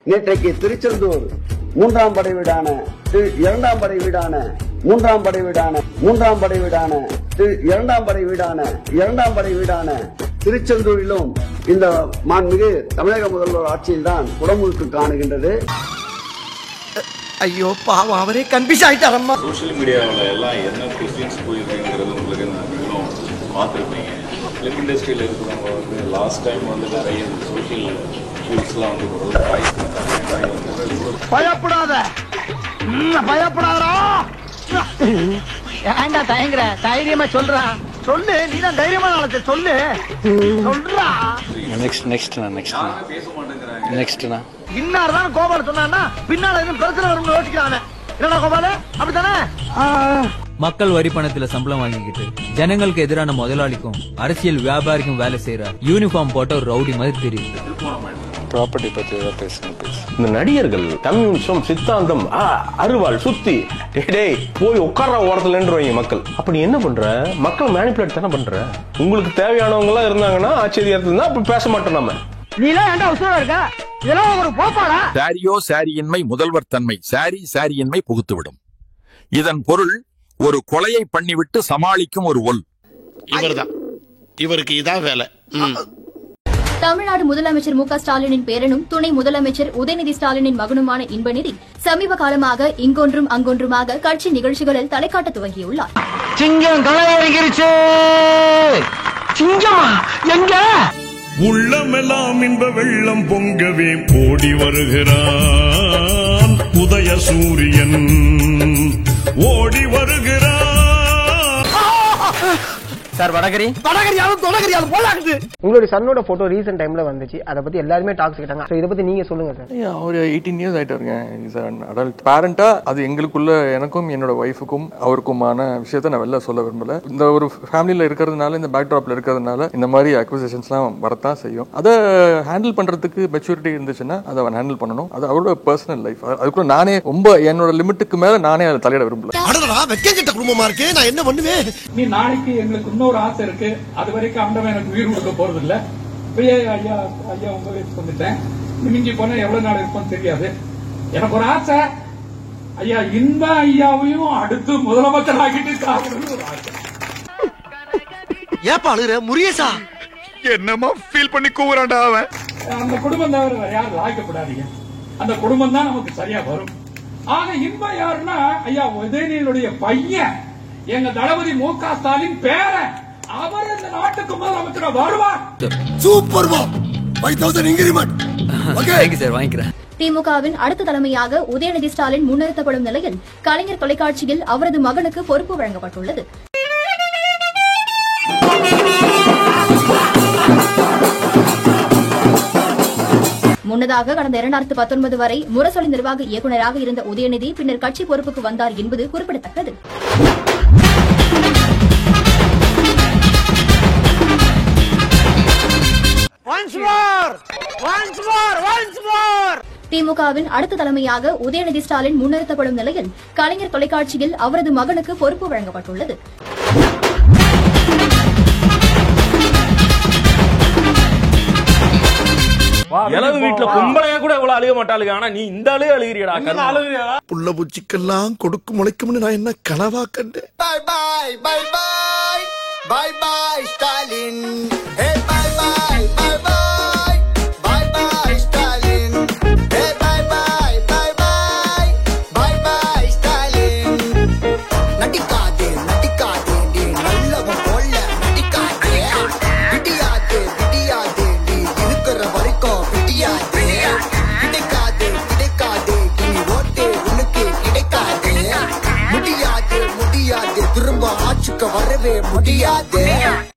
நேற்றைக்கு திருச்செந்தூர் மூன்றாம் படை வீடான இரண்டாம் படை வீடான மூன்றாம் படை வீடான மூன்றாம் படை வீடான இரண்டாம் படை வீடான இரண்டாம் படை வீடான திருச்செந்தூரிலும் இந்த மாண்புமிகு தமிழக முதல்வர் ஆட்சியில் தான் குடமுழுக்கு காணுகின்றது. ஐயோ பாவம், அவரே கன்ஃபியூஸ் ஆயிட்டாரம்மா. சோஷியல் மீடியாவில் எல்லாம் என்ன கொஸ்டின்ஸ் போயிருக்குங்கிறது உங்களுக்கு நீங்களும் பார்த்துருப்பீங்க. ஃபிலிம் இண்டஸ்ட்ரியில் இருக்கிறவங்க வந்து லாஸ்ட் டைம் வந்து நிறைய சோஷியல் இஷ்யூஸ்லாம் வந்து பயப்படாத பயப்படாதா, ஏண்டா தயங்குற? தைரியமா சொல்றா, சொல்லு. நீ தான் தைரியமா நாளத்தை சொல்லு, சொல்றா. நெக்ஸ்ட்னா இன்னார்தான் கோபால சொன்னா பின்னால எதுவும் பிரச்சனை வரும் யோசிக்கிறானே. என்னடா கோபால, அப்படித்தானே? மக்கள் வரி பணத்துல சம்பளம் வாங்கிக்கிட்டு ஜனங்களுக்கு எதிரான முதலாளிக்கும் அரசியல் வியாபாரிக்கும் வேலை செய்யற யூனிஃபார்ம் போட்ட ஒரு ரவுடி மாதிரி தெரியுது. ப்ராப்பர்ட்டி பத்தி பேசுங்க. இந்த நடிகர்கள் கம்யூனிசம் சித்தாந்தம் அருவாள் சுத்தி டேய் போய் உட்கார்ற ஓரத்துல நின்றுவாங்க மக்கள். அப்படி என்ன பண்ற? மக்கள் மேனிபுலேட் தானே பண்ற. உங்களுக்கு தேவையானவங்க எல்லாம் இருந்தாங்கன்னா ஆச்சரியத்துல இருந்தா அப்ப பேச மாட்டோம். நம்ம நீலாம் ஏண்டா உசுரா இருக்க? இதெல்லாம் ஒரு போப்பாடா. சாரியோ சாரியின்மை முதல்வர் தன்மை, சாரியின்மை புகுத்துவிடும். இதன் பொருள் ஒரு கொலையை பண்ணிவிட்டு சமாளிக்கும் ஒரு ஒல். இவர்தான், இவருக்கு இதான் வேலை. தமிழ்நாடு முதலமைச்சர் மு.க. ஸ்டாலினின் பேரனும் துணை முதலமைச்சர் உதயநிதி ஸ்டாலினின் மகனுமான இன்பநிதி சமீப காலமாக இங்கொன்றும் அங்கொன்றுமாக கட்சி நிகழ்ச்சிகளில் தலைக்காட்ட துவங்கியுள்ளார். சிங்கம் கலையறிகிருச்சு. சிங்கமா எங்க? உள்ளமெல்லாம் இன்ப வெள்ளம் பொங்கவே ஓடி வருகிறான் உதய சூரியன், ஓடி வருகிறான். சார் வடகரியாலும் தொடகரியாலும் போலாகுது. உங்களுடைய சன்னோட போட்டோ ரீசன்ட் டைம்ல வந்துச்சு, அதை பத்தி எல்லாருமே டாக்ஸ் கேட்டாங்க. இதை பத்தி நீங்க சொல்லுங்க சார். ஒரு 18 இயர்ஸ் ஆயிட்டாருங்க. அடல்ட் பேரண்டா அது எங்களுக்குள்ள எனக்கும் என்னோட ஒய்ஃபுக்கும் அவருக்குமான விஷயத்த நான் வெளில சொல்ல விரும்பல. இந்த ஒரு ஃபேமிலியில இருக்கிறதுனால, இந்த பேக்ட்ராப்ல இருக்கிறதுனால இந்த மாதிரி அக்விசிஷன்ஸ்லாம் வரத்தான் செய்யும். அதை ஹேண்டில் பண்றதுக்கு மெச்சூரிட்டி இருந்துச்சுன்னா அதை அவன் ஹேண்டில் பண்ணணும். அது அவரோட பர்சனல் லைஃப். அதுக்குள்ள நானே ரொம்ப என்னோட லிமிட்டுக்கு மேல நானே அதை தலையிட விரும்பல. குடும்பமா இருக்கு, நான் என்ன பண்ணுவேன்? நீ நாளைக்கு எங்களுக்கு இன்னொரு ஆசை இருக்கு, அது வரைக்கும் ஆண்டவன் எனக்கு உயிர் கொடுக்க போறது இல்ல. ஐயா உங்க வயசுக்கு வந்துட்டேன், மிஞ்சி போனா எவ்வளவு நாள் இருக்கும்னு தெரியாது. எனக்கு ஒரு ஆசை, ஐயா இந்த ஐயாவையும் அடுத்து முதலமைச்சர் ஆகிட்டு சாப்பிடணும்னு ஒரு ஆசை. ஏப்பா அழுகுற முரியசா? என்னமா ஃபீல் பண்ணி கூவுறான்டா அவன். அந்த குடும்பம் தவிர யாரும் லாய்க்கப்படாதீங்க. அந்த குடும்பம் தான் நமக்கு சரியா வரும். ஆக இன்பம் யாருன்னா ஐயா உதயநிதியுடைய பையன், எங்க தளபதி மு.க. ஸ்டாலின் பேரன். அவர் இந்த நாட்டுக்கு முதலமைச்சரா வருவார். சூப்பர் பா. 5000 இன்கிரிமென்ட். ஓகே தேங்க்யூ சார், வாங்கிக்கிறேன். திமுகவின் அடுத்த தலைமையாக உதயநிதி ஸ்டாலின் முன்னிறுத்தப்படும் நிலையில் கலைஞர் தொலைக்காட்சியில் அவரது மகனுக்கு பொறுப்பு வழங்கப்பட்டுள்ளது. முன்னதாக கடந்த 2019 வரை முரசொலி நிர்வாக இயக்குநராக இருந்த உதயநிதி பின்னர் கட்சி பொறுப்புக்கு வந்தார் என்பது குறிப்பிடத்தக்கது. திமுகவின் அடுத்த தலைமையாக உதயநிதி ஸ்டாலின் முன்னிறுத்தப்படும் நிலையில் கலைஞர் தொலைக்காட்சியில் அவரது மகனுக்கு பொறுப்பு வழங்கப்பட்டுள்ளது. வீட்டுல கும்பலையா கூட இவ்வளவு அழுக மாட்டாளுங்க. ஆனா நீ இந்த அழுகிறியடா. புள்ள பூச்சிக்கெல்லாம் கொடுக்கும் முளைக்கும்னு நான் என்ன கனவா கண்டேன். Bye bye bye bye bye bye Stalin. Hey bye bye bye bye bye bye Stalin. Hey bye bye bye bye bye bye Stalin. நடிக்காதே நடிக்காதே நீ நல்லவன் போல நடிக்காதே. விடியாதே விடியாதே நீ இருக்கிற வரைக்கும் விடியாதே. கிடைக்காதே கிடைக்காதே நீ ஓட்டே உனக்கு கிடைக்காதே. முடியாது முடியாது திரும்ப ஆட்சிக்கு வரவே முடியாது.